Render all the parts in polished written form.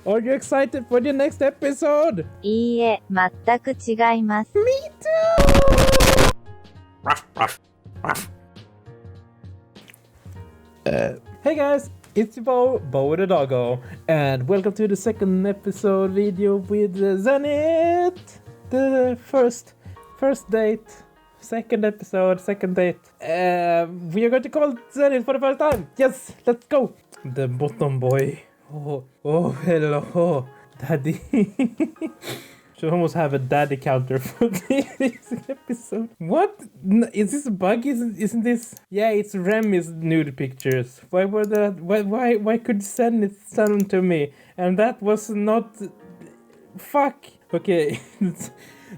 Are you excited for the next episode? いいえ、全く違います。Me too! Hey guys, it's your Bo the Doggo, and welcome to the second episode video with Zenit! The first date, second episode, second date. We are going to call Zenit for the first time! Yes, let's go! The bottom boy. Oh, hello, daddy. Should almost have a daddy counter for this episode. What? Is this a bug? Isn't this? Yeah, it's Remy's nude pictures. Why were that? Why could Zenit send them to me? And that was not. Fuck. Okay.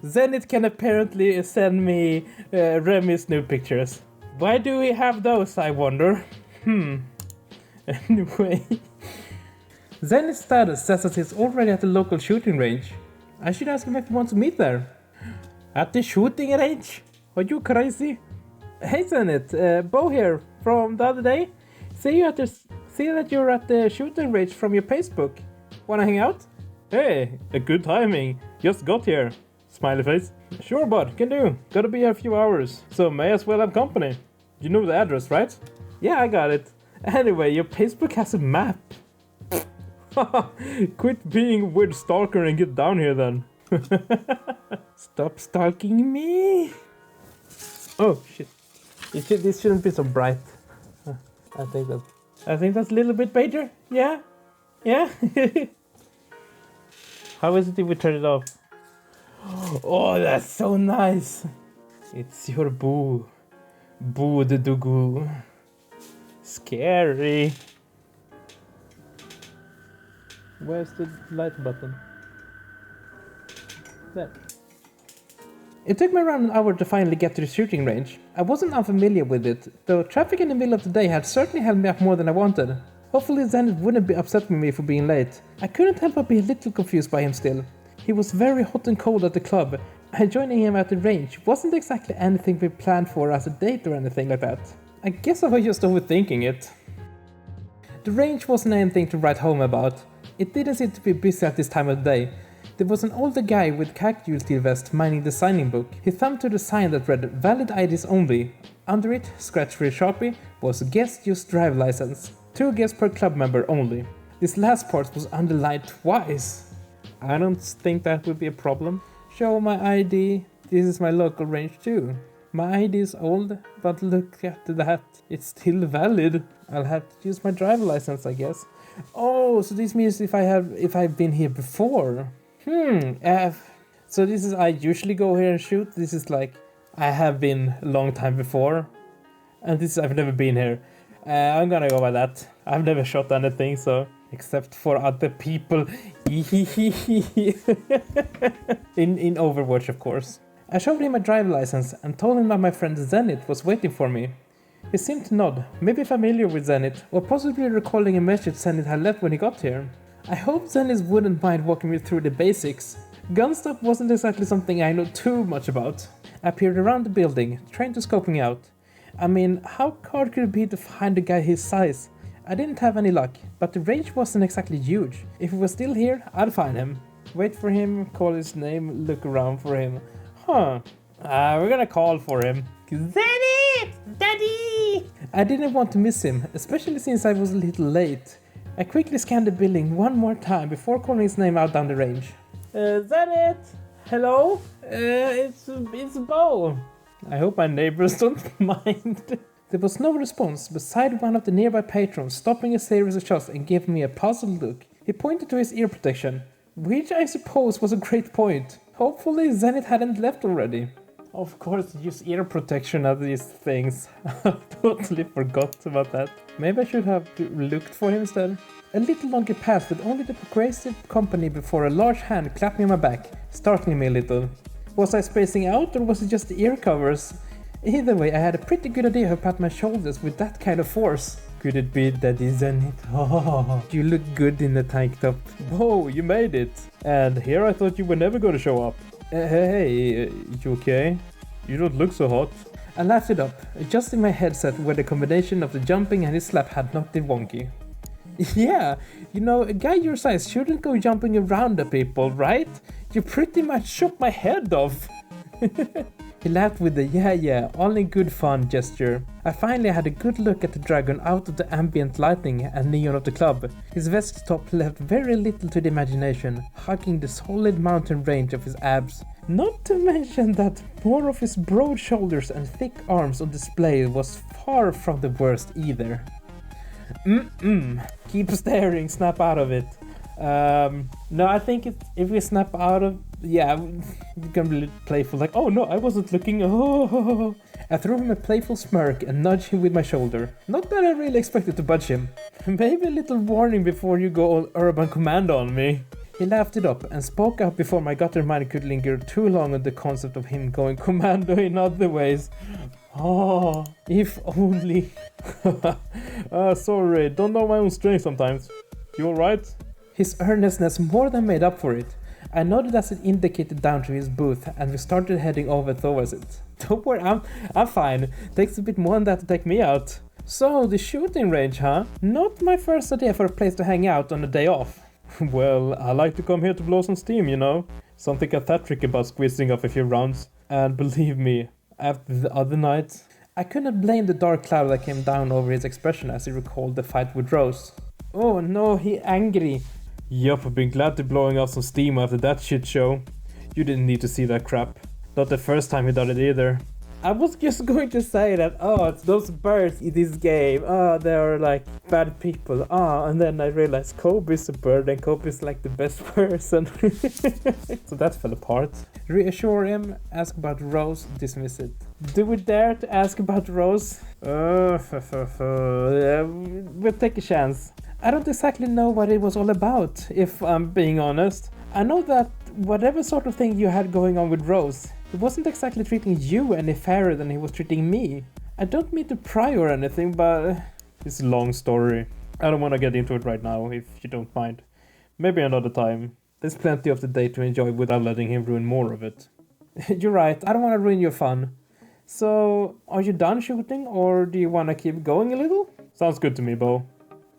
Zenit can apparently send me Remy's nude pictures. Why do we have those, I wonder? Anyway. Zenit's status says that he's already at the local shooting range. I should ask him if he wants to meet there. At the shooting range? Are you crazy? Hey Zenit, Bo here from the other day. See that you're at the shooting range from your Facebook. Wanna hang out? Hey, a good timing. Just got here. Smiley face. Sure bud, can do. Gotta be here a few hours, so may as well have company. You know the address, right? Yeah, I got it. Anyway, your Facebook has a map. Quit being a weird stalker and get down here then. Stop stalking me. Oh shit. This shouldn't be so bright. I think that's a little bit better. Yeah. How is it if we turn it off? Oh, that's so nice. It's your boo. Boo the Dugu. Scary. Where's the light button? There. It took me around an hour to finally get to the shooting range. I wasn't unfamiliar with it, though traffic in the middle of the day had certainly held me up more than I wanted. Hopefully Zenit wouldn't be upset with me for being late. I couldn't help but be a little confused by him still. He was very hot and cold at the club, and joining him at the range wasn't exactly anything we planned for as a date or anything like that. I guess I was just overthinking it. The range wasn't anything to write home about. It didn't seem to be busy at this time of the day. There was an older guy with khaki steel vest minding the signing book. He thumbed to the sign that read "Valid IDs only." Under it, scratched with a Sharpie, was "Guest use drive license. 2 guests per club member only." This last part was underlined twice. I don't think that would be a problem. Show my ID. This is my local range too. My ID is old, but look at that. It's still valid. I'll have to use my driver license, I guess. Oh, so this means if I've been here before. So this is I usually go here and shoot. This is like I have been a long time before, and this is I've never been here. I'm gonna go by that. I've never shot anything, so except for other people. in Overwatch, of course. I showed him my driver license and told him that my friend Zenit was waiting for me. He seemed to nod, maybe familiar with Zenit, or possibly recalling a message Zenit had left when he got here. I hope Zenit wouldn't mind walking me through the basics. Gun stuff wasn't exactly something I know too much about. I peered around the building, trying to scoping out. I mean, how hard could it be to find a guy his size? I didn't have any luck, but the range wasn't exactly huge. If he was still here, I'd find him. Wait for him, call his name, look around for him. We're gonna call for him. Zenit! Daddy! I didn't want to miss him, especially since I was a little late. I quickly scanned the building one more time before calling his name out down the range. Zenit! Hello? It's Bo. I hope my neighbors don't mind. There was no response beside one of the nearby patrons stopping a series of shots and giving me a puzzled look. He pointed to his ear protection, which I suppose was a great point. Hopefully Zenit hadn't left already. Of course, use ear protection at these things. I totally forgot about that. Maybe I should have looked for him instead. A little longer path with only the progressive company before a large hand clapped me on my back, startling me a little. Was I spacing out or was it just the ear covers? Either way, I had a pretty good idea how to pat my shoulders with that kind of force. Could it be Daddy Zenit? Oh, you look good in the tank top. Oh, you made it. And here I thought you were never going to show up. Hey, you okay? You don't look so hot. I laughed it up, adjusting my headset where the combination of the jumping and his slap had knocked it wonky. Yeah, you know, a guy your size shouldn't go jumping around the people, right? You pretty much shook my head off. He laughed with a yeah, all in good fun gesture. I finally had a good look at the dragon out of the ambient lighting and neon of the club. His vest top left very little to the imagination, hugging the solid mountain range of his abs. Not to mention that more of his broad shoulders and thick arms on display was far from the worst either. Keep staring, snap out of it. No, I think if we snap out of... Yeah, we can be playful, like, oh no, I wasn't looking, oh. I threw him a playful smirk and nudged him with my shoulder. Not that I really expected to budge him. Maybe a little warning before you go all urban commando on me. He laughed it up and spoke up before my gutter mind could linger too long on the concept of him going commando in other ways. Oh, if only. Sorry, don't know my own strength sometimes. You alright? His earnestness more than made up for it. I nodded as it indicated down to his booth, and we started heading over towards it. Don't worry, I'm fine. Takes a bit more than that to take me out. So, the shooting range, huh? Not my first idea for a place to hang out on a day off. Well, I like to come here to blow some steam, you know? Something cathartic about squeezing off a few rounds. And believe me, after the other night, I couldn't blame the dark cloud that came down over his expression as he recalled the fight with Rose. Oh no, he angry. Yup, I've been glad to blowing off some steam after that shit show. You didn't need to see that crap. Not the first time he done it either. I was just going to say that, oh, it's those birds in this game. Oh, they're like bad people. Oh, and then I realized Kobe's a bird and Kobe's like the best person. So that fell apart. Reassure him, ask about Rose, dismiss it. Do we dare to ask about Rose? We'll take a chance. I don't exactly know what it was all about, if I'm being honest. I know that whatever sort of thing you had going on with Rose, he wasn't exactly treating you any fairer than he was treating me. I don't mean to pry or anything, but it's a long story. I don't want to get into it right now, if you don't mind. Maybe another time. There's plenty of the day to enjoy without letting him ruin more of it. You're right, I don't want to ruin your fun. So, are you done shooting, or do you want to keep going a little? Sounds good to me, Bo.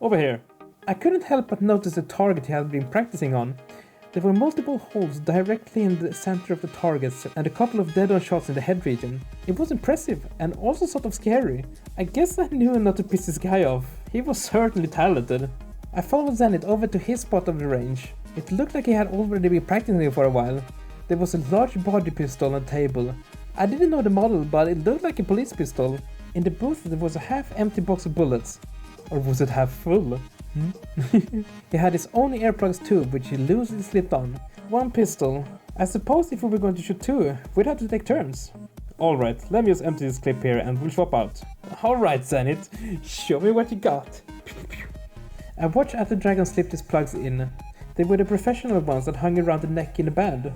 Over here. I couldn't help but notice the target he had been practicing on. There were multiple holes directly in the center of the targets and a couple of dead-on shots in the head region. It was impressive and also sort of scary. I guess I knew not to piss this guy off. He was certainly talented. I followed Zenit over to his spot of the range. It looked like he had already been practicing for a while. There was a large body pistol on the table. I didn't know the model, but it looked like a police pistol. In the booth there was a half-empty box of bullets. Or was it half full? He had his own earplugs too, which he loosely slipped on. One pistol. I suppose if we were going to shoot two, we'd have to take turns. Alright, let me just empty this clip here and we'll swap out. Alright, Zenit, show me what you got. I watched as the dragon slipped his plugs in. They were the professional ones that hung around the neck in the band.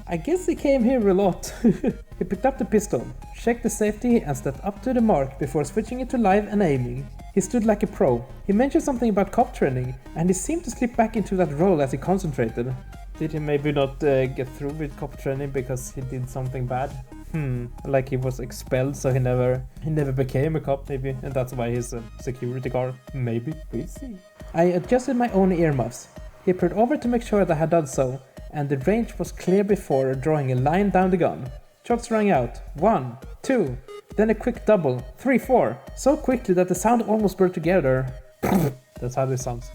I guess he came here a lot. He picked up the pistol, checked the safety and stepped up to the mark before switching it to live and aiming. He stood like a pro. He mentioned something about cop training, and he seemed to slip back into that role as he concentrated. Did he maybe not get through with cop training because he did something bad? Like he was expelled, so he never became a cop maybe, and that's why he's a security guard. Maybe, we'll see. I adjusted my own earmuffs. He peered over to make sure that I had done so, and the range was clear before drawing a line down the gun. Shots rang out. 1, 2, then a quick double. 3, 4. So quickly that the sound almost blurred together. That's how this sounds.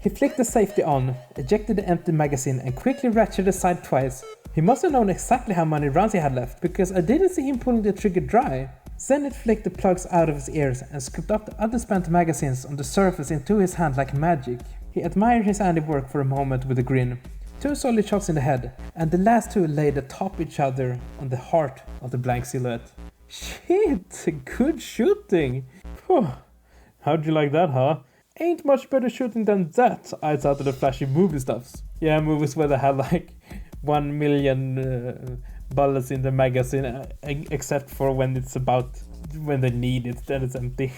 He flicked the safety on, ejected the empty magazine and quickly ratcheted aside twice. He must have known exactly how many rounds he had left, because I didn't see him pulling the trigger dry. Zenit flicked the plugs out of his ears and scooped up the other spent magazines on the surface into his hand like magic. He admired his handiwork for a moment with a grin. 2 solid shots in the head, and the last 2 laid atop each other on the heart of the blank silhouette. Shit, good shooting! Whew. How'd you like that, huh? Ain't much better shooting than that, outside of the flashy movie stuffs. Yeah, movies where they have like 1 million bullets in the magazine, except for when they need it, then it's empty.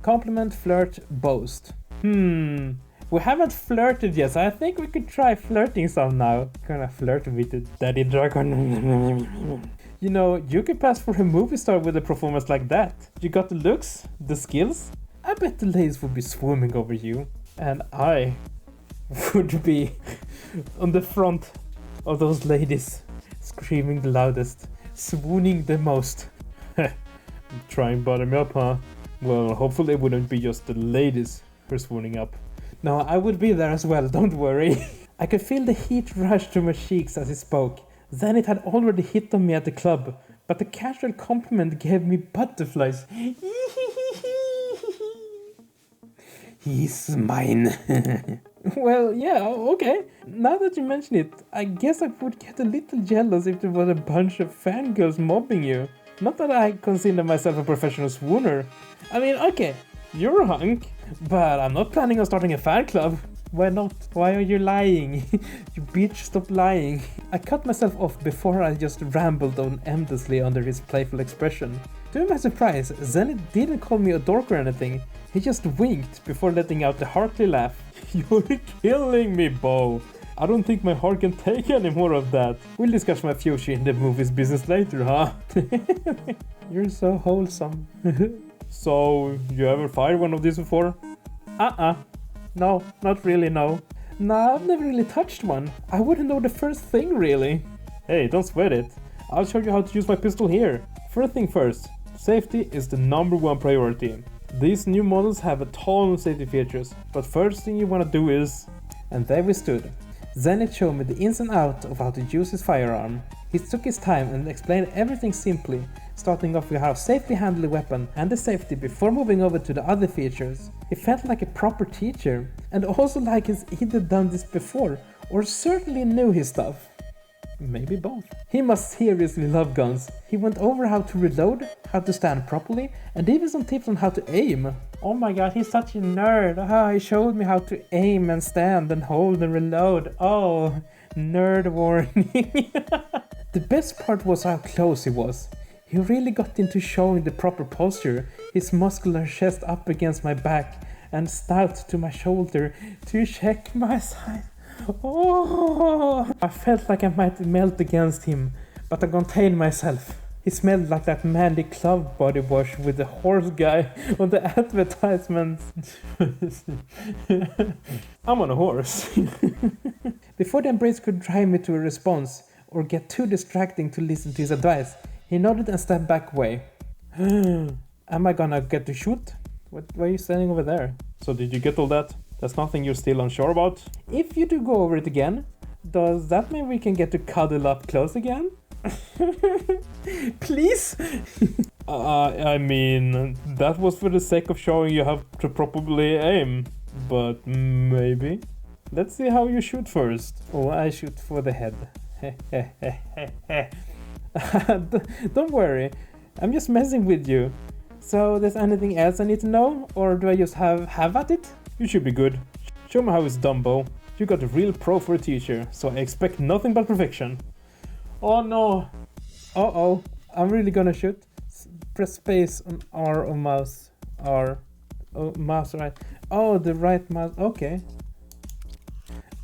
Compliment, flirt, boast. We haven't flirted yet, so I think we could try flirting some now. Gonna flirt with the daddy dragon. You know, you could pass for a movie star with a performance like that. You got the looks, the skills. I bet the ladies would be swarming over you. And I would be on the front of those ladies, screaming the loudest, swooning the most. Try and butter me up, huh? Well, hopefully it wouldn't be just the ladies who are swooning up. No, I would be there as well, don't worry. I could feel the heat rush to my cheeks as he spoke. Zenith had already hit on me at the club, but the casual compliment gave me butterflies. He's mine. Well, yeah, okay. Now that you mention it, I guess I would get a little jealous if there was a bunch of fangirls mobbing you. Not that I consider myself a professional swooner. I mean, okay, you're a hunk, but I'm not planning on starting a fan club. Why not? Why are you lying? You bitch, stop lying. I cut myself off before I just rambled on endlessly under his playful expression. To my surprise, Zenit didn't call me a dork or anything. He just winked before letting out a hearty laugh. You're killing me, Bo. I don't think my heart can take any more of that. We'll discuss my future in the movies business later, huh? You're so wholesome. So, you ever fired one of these before? No, not really, no. Nah, I've never really touched one. I wouldn't know the first thing, really. Hey, don't sweat it. I'll show you how to use my pistol here. First thing first, safety is the #1 priority. These new models have a ton of safety features, but first thing you want to do is... And there we stood. Zenit showed me the ins and outs of how to use his firearm. He took his time and explained everything simply, starting off with how to safely handle the weapon and the safety before moving over to the other features. He felt like a proper teacher, and also like he's either done this before or certainly knew his stuff. Maybe both. He must seriously love guns. He went over how to reload, how to stand properly, and even some tips on how to aim. Oh my god, he's such a nerd. He showed me how to aim and stand and hold and reload. Oh, nerd warning. The best part was how close he was. He really got into showing the proper posture, his muscular chest up against my back and snout to my shoulder to check my size. Oh, I felt like I might melt against him, but I contained myself. He smelled like that manly club body wash with the horse guy on the advertisements. I'm on a horse. Before the embrace could drive me to a response or get too distracting to listen to his advice, he nodded and stepped back away. Am I gonna get to shoot? Why are you standing over there? So did you get all that? That's nothing you're still unsure about? If you do go over it again, does that mean we can get to cuddle up close again? Please? I mean, that was for the sake of showing you how to properly aim. But maybe? Let's see how you shoot first. Oh, I shoot for the head. Don't worry, I'm just messing with you. So there's anything else I need to know? Or do I just have at it? You should be good. Show me how it's done, Bo. You got a real pro for a teacher, so I expect nothing but perfection. Oh no. Uh-oh. I'm really gonna shoot. Press space on R or mouse. R. Oh, mouse right. Oh, the right mouse. Okay.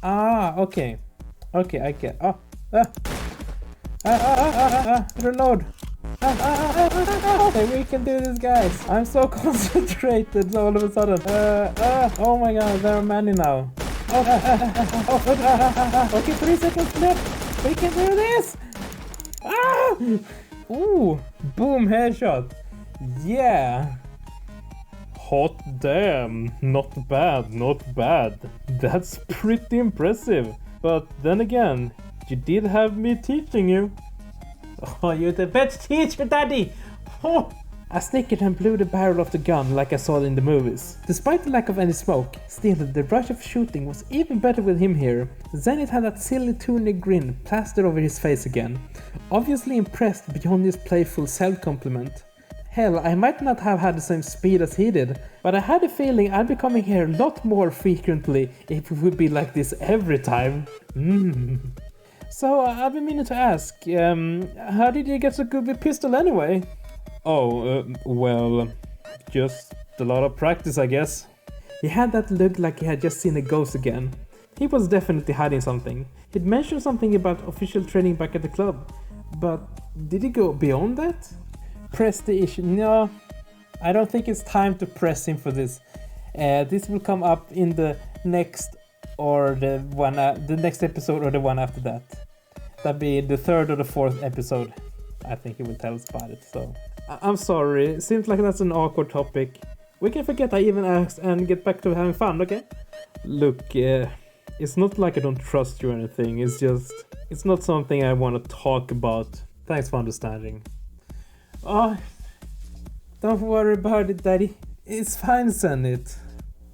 Okay. Okay, I get. Reload. Okay, we can do this, guys. I'm so concentrated all of a sudden. Oh my god, there are many now. Okay, 3 seconds left. We can do this. Ooh, boom, headshot. Yeah. Hot damn. Not bad, not bad. That's pretty impressive. But then again, you did have me teaching you. Oh, you're the best teacher, Daddy! Oh. I snickered and blew the barrel of the gun like I saw in the movies. Despite the lack of any smoke, still the rush of shooting was even better with him here. Zenith had that silly toony grin plastered over his face again, obviously impressed beyond his playful self-compliment. Hell, I might not have had the same speed as he did, but I had a feeling I'd be coming here a lot more frequently if it would be like this every time. So, I've been meaning to ask, how did you get so good with pistol anyway? Oh, well, just a lot of practice, I guess. He had that look like he had just seen a ghost again. He was definitely hiding something. He'd mentioned something about official training back at the club, but did he go beyond that? Press the issue. No, I don't think it's time to press him for this. This will come up in the next or the next episode or the one after that. That'll be the third or the fourth episode. I think he will tell us about it. So I'm sorry. It seems like that's an awkward topic. We can forget I even asked and get back to having fun, okay? Look, it's not like I don't trust you or anything. It's just, it's not something I want to talk about. Thanks for understanding. Oh, don't worry about it, Daddy. It's fine, Zenit.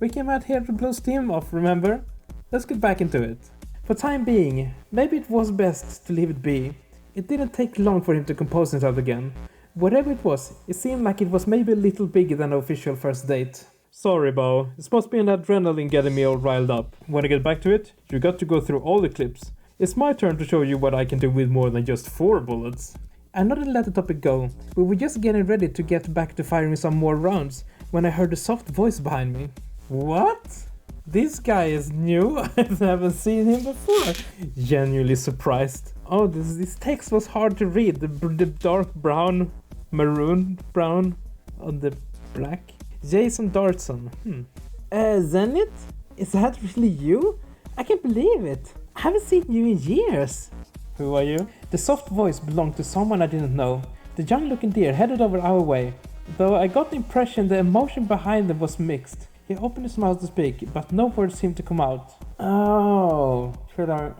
We came out here to blow steam off, remember? Let's get back into it. For time being, maybe it was best to leave it be. It didn't take long for him to compose himself again. Whatever it was, it seemed like it was maybe a little bigger than an official first date. Sorry, Bo. It must be an adrenaline getting me all riled up. When I get back to it, you got to go through all the clips. It's my turn to show you what I can do with more than just 4 bullets. I not let the topic go. We were just getting ready to get back to firing some more rounds when I heard a soft voice behind me. What? This guy is new? I haven't seen him before. Genuinely surprised. Oh, this text was hard to read. The dark brown, maroon brown on the black. Jason Dartson. Zenit? Is that really you? I can't believe it. I haven't seen you in years. Who are you? The soft voice belonged to someone I didn't know. The young-looking deer headed over our way. Though I got the impression the emotion behind them was mixed. He opened his mouth to speak, but no words seemed to come out. Oh, should I?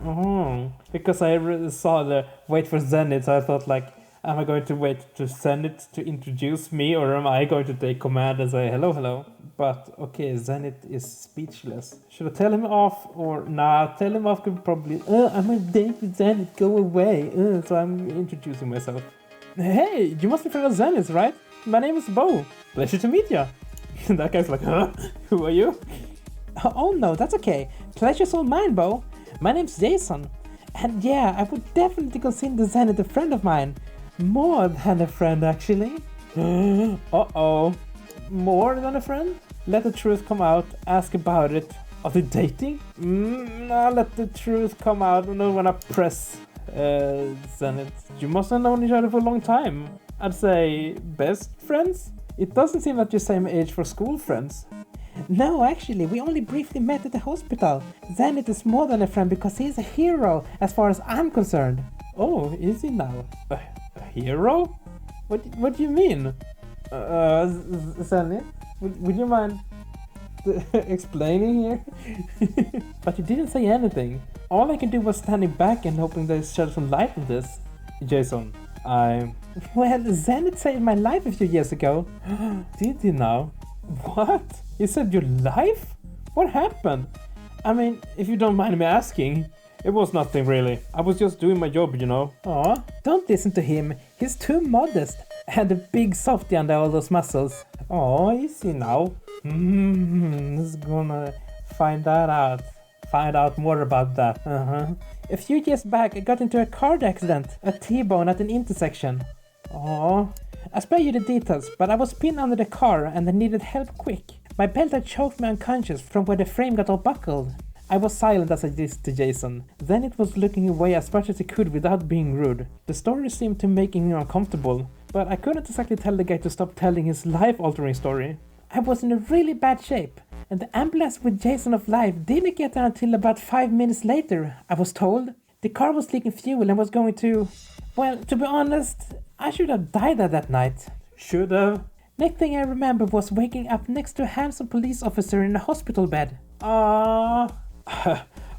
Because I saw the wait for Zenit, so I thought like, am I going to wait to Zenit to introduce me, or am I going to take command and say hello, hello? But okay, Zenit is speechless. Should I tell him off or nah? Tell him off could probably. I'm on a date with Zenit. Go away. So I'm introducing myself. Hey, you must be friend of Zenit, right? My name is Bo. Pleasure to meet you. That guy's like, huh? Who are you? Oh no, that's okay. Pleasure's all mine, Bo. My name's Jason. And yeah, I would definitely consider Zenit a friend of mine. More than a friend, actually. Uh-oh. More than a friend? Let the truth come out. Ask about it. Are they dating? Nah, let the truth come out. I don't wanna press Zenit. You must have known each other for a long time. I'd say best friends? It doesn't seem like you're same age for school friends. No, actually, we only briefly met at the hospital. Zenit is more than a friend because he's a hero as far as I'm concerned. Oh, is he now? A hero? What do you mean? Zenit, would you mind explaining here? But you didn't say anything. All I could do was standing back and hoping they shed some light on this. Jason, Well, Zenit saved my life a few years ago. Did he now? What? He saved your life? What happened? I mean, if you don't mind me asking. It was nothing really. I was just doing my job, you know. Aw, don't listen to him. He's too modest. And a big softy under all those muscles. Oh, is he now? He's gonna find that out. Find out more about that. A few years back, I got into a car accident. A T-bone at an intersection. Oh, I spare you the details, but I was pinned under the car and I needed help quick. My belt had choked me unconscious from where the frame got all buckled. I was silent as I did to Jason. Then it was looking away as much as he could without being rude. The story seemed to make me uncomfortable, but I couldn't exactly tell the guy to stop telling his life-altering story. I was in a really bad shape, and the ambulance with Jason of Life didn't get there until about 5 minutes later, I was told. The car was leaking fuel and was going to... Well, to be honest, I should have died there that night. Should have? Next thing I remember was waking up next to a handsome police officer in a hospital bed. I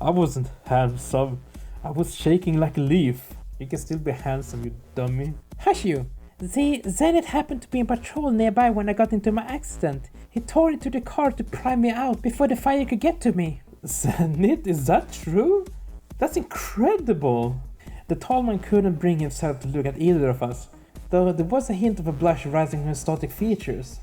wasn't handsome. I was shaking like a leaf. You can still be handsome, you dummy. Hush you! See, Zenit happened to be in patrol nearby when I got into my accident. He tore into the car to pry me out before the fire could get to me. Zenit, is that true? That's incredible! The tall man couldn't bring himself to look at either of us, though there was a hint of a blush rising on his static features.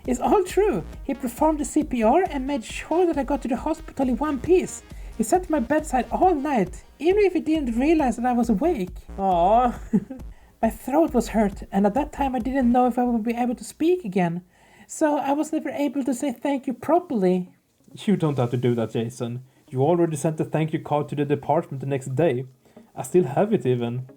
It's all true. He performed the CPR and made sure that I got to the hospital in one piece. He sat at my bedside all night, even if he didn't realize that I was awake. Aww. My throat was hurt, and at that time I didn't know if I would be able to speak again. So I was never able to say thank you properly. You don't have to do that, Jason. You already sent a thank you card to the department the next day. I still have it even.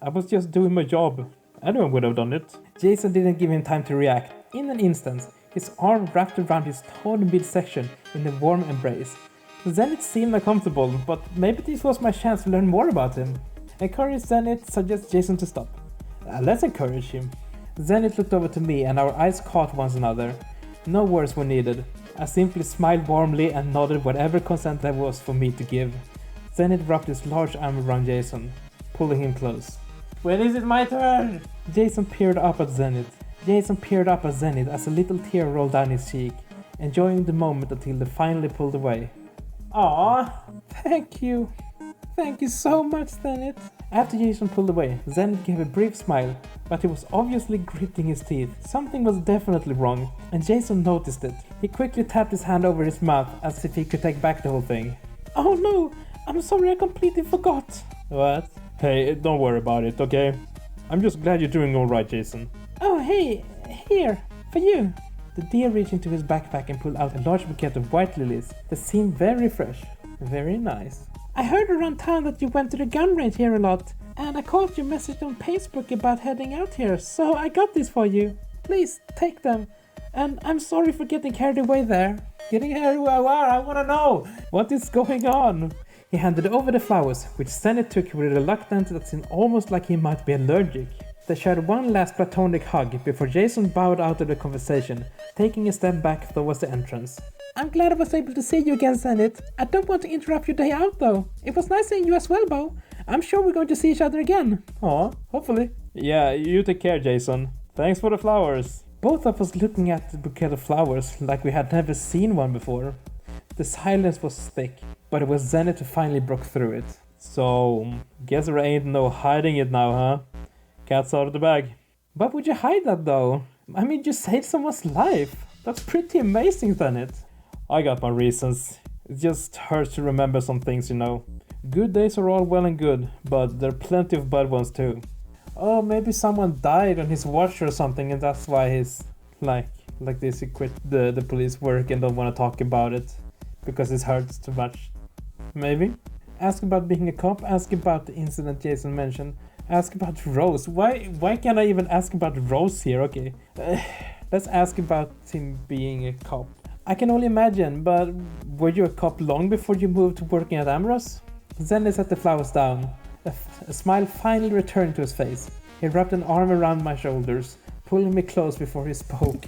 I was just doing my job. Anyone would have done it. Jason didn't give him time to react. In an instant, his arm wrapped around his torn midsection in a warm embrace. Zenit seemed uncomfortable, but maybe this was my chance to learn more about him. Encourage Zenit, suggest Jason to stop. Let's encourage him. Zenit looked over to me and our eyes caught one another. No words were needed. I simply smiled warmly and nodded whatever consent there was for me to give. Zenit wrapped his large arm around Jason, pulling him close. When is it my turn? Jason peered up at Zenit. As a little tear rolled down his cheek, enjoying the moment until they finally pulled away. Aww, thank you. Thank you so much, Zenit. After Jason pulled away, Zenit gave a brief smile, but he was obviously gritting his teeth. Something was definitely wrong, and Jason noticed it. He quickly tapped his hand over his mouth as if he could take back the whole thing. Oh no, I'm sorry, I completely forgot. What? Hey, don't worry about it, okay? I'm just glad you're doing alright, Jason. Oh hey, here, for you. The deer reached into his backpack and pulled out a large bouquet of white lilies that seemed very fresh. Very nice. I heard around town that you went to the gun range here a lot, and I caught your message on Facebook about heading out here, so I got this for you. Please, take them. And I'm sorry for getting carried away there. Getting carried away? I wanna know! What is going on? He handed over the flowers, which Zenit took with a reluctance that seemed almost like he might be allergic. They shared one last platonic hug before Jason bowed out of the conversation, taking a step back towards the entrance. I'm glad I was able to see you again, Zenit. I don't want to interrupt your day out though. It was nice seeing you as well, Bo. I'm sure we're going to see each other again. Aw, hopefully. Yeah, you take care, Jason. Thanks for the flowers. Both of us looking at the bouquet of flowers like we had never seen one before. The silence was thick, but it was Zenit who finally broke through it. So, guess there ain't no hiding it now, huh? Cat's out of the bag. Why would you hide that though? I mean, you saved someone's life. That's pretty amazing, Zenit. I got my reasons. It just hurts to remember some things, you know. Good days are all well and good, but there are plenty of bad ones too. Oh, maybe someone died on his watch or something and that's why he's like this. He quit the police work and don't want to talk about it because it hurts too much. Maybe. Ask about being a cop, ask about the incident Jason mentioned. Ask about Rose. Why can't I even ask about Rose here? Okay. Let's ask about him being a cop. I can only imagine, but were you a cop long before you moved to working at Amorous? Zenit set the flowers down. A smile finally returned to his face. He wrapped an arm around my shoulders, pulling me close before he spoke.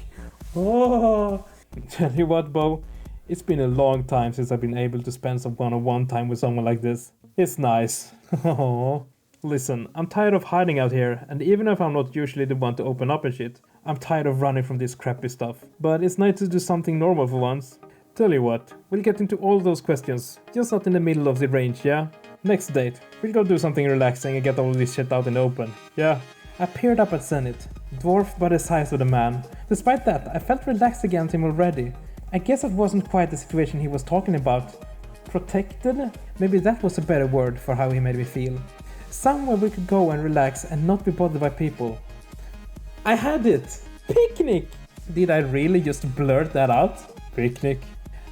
Oh! Tell you what, Bo, it's been a long time since I've been able to spend some one-on-one time with someone like this. It's nice. Oh. Listen, I'm tired of hiding out here, and even if I'm not usually the one to open up and shit, I'm tired of running from this crappy stuff. But it's nice to do something normal for once. Tell you what, we'll get into all those questions, just not in the middle of the range, yeah? Next date, we'll go do something relaxing and get all this shit out in the open, yeah? I peered up at Zenit, dwarfed by the size of the man. Despite that, I felt relaxed against him already. I guess that wasn't quite the situation he was talking about. Protected? Maybe that was a better word for how he made me feel. Somewhere we could go and relax and not be bothered by people. I had it! Picnic! Did I really just blurt that out? Picnic.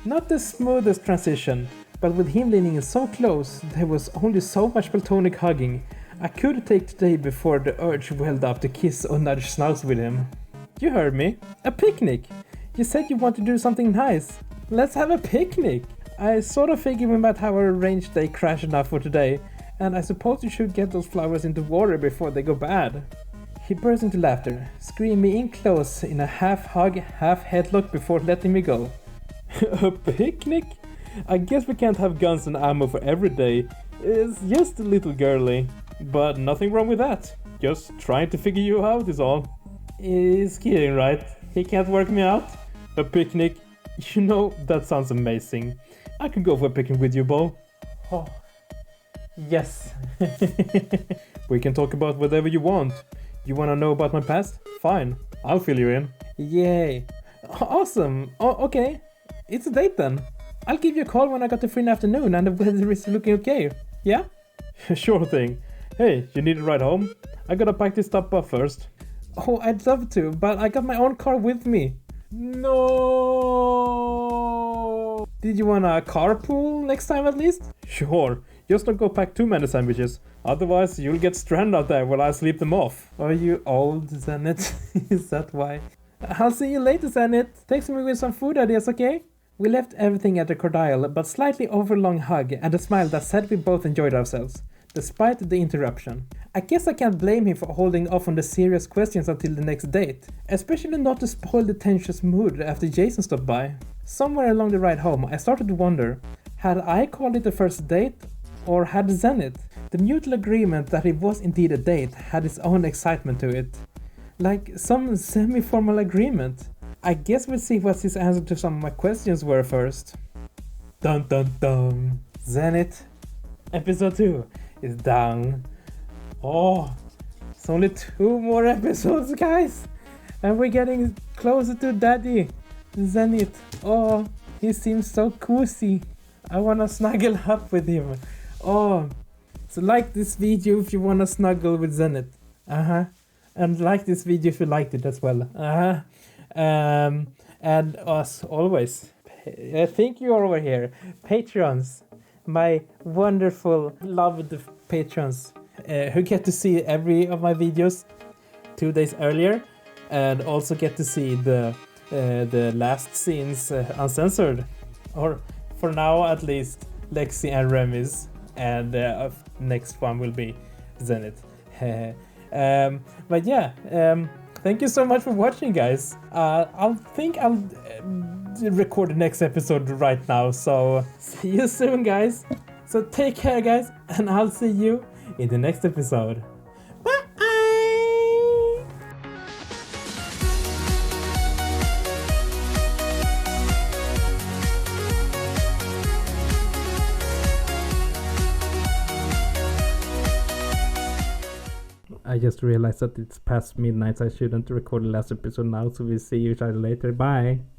Not the smoothest transition, but with him leaning in so close, there was only so much platonic hugging. I could take today before the urge welled up to kiss or nudge snouts with him. You heard me. A picnic! You said you want to do something nice. Let's have a picnic! I sort of figured we might have our arranged day crash enough for today, and I suppose you should get those flowers into water before they go bad. He burst into laughter, screaming me in close in a half hug, half headlock before letting me go. A picnic? I guess we can't have guns and ammo for every day. It's just a little girly. But nothing wrong with that. Just trying to figure you out is all. He's kidding, right? He can't work me out? A picnic? You know, that sounds amazing. I could go for a picnic with you, Bo. Oh. Yes. We can talk about whatever you want. You wanna know about my past? Fine, I'll fill you in. Yay. Awesome. Oh, okay. It's a date then. I'll give you a call when I got the free afternoon and the weather is looking okay. Yeah? Sure thing. Hey, you need a ride home? I gotta pack this stuff up first. Oh, I'd love to, but I got my own car with me. No. Did you wanna carpool next time at least? Sure. Just don't go pack too many sandwiches, otherwise you'll get stranded out there while I sleep them off. Are you old, Zenit? Is that why? I'll see you later, Zenit. Text me with some food ideas, okay? We left everything at the cordial, but slightly overlong hug and a smile that said we both enjoyed ourselves, despite the interruption. I guess I can't blame him for holding off on the serious questions until the next date, especially not to spoil the tense mood after Jason stopped by. Somewhere along the ride home, I started to wonder, had I called it the first date, or had Zenit? The mutual agreement that it was indeed a date had its own excitement to it. Like some semi-formal agreement. I guess we'll see what his answer to some of my questions were first. Dun dun dun. Zenit. Episode 2 is down. Oh, it's only 2 more episodes, guys. And we're getting closer to Daddy. Zenit. Oh, he seems so cozy. I wanna snuggle up with him. Oh, so like this video if you wanna snuggle with Zenit. And like this video if you liked it as well. And as always, thank you all over here, patrons, my wonderful loved patrons, who get to see every of my videos 2 days earlier, and also get to see the last scenes uncensored, or for now at least Lexi and Remy's, and next one will be Zenit. But yeah, thank you so much for watching, guys. I'll record the next episode right now, so see you soon, guys. So take care, guys, and I'll see you in the next episode. Bye! I just realized that it's past midnight, so I shouldn't record the last episode now, so we'll see each other later. Bye!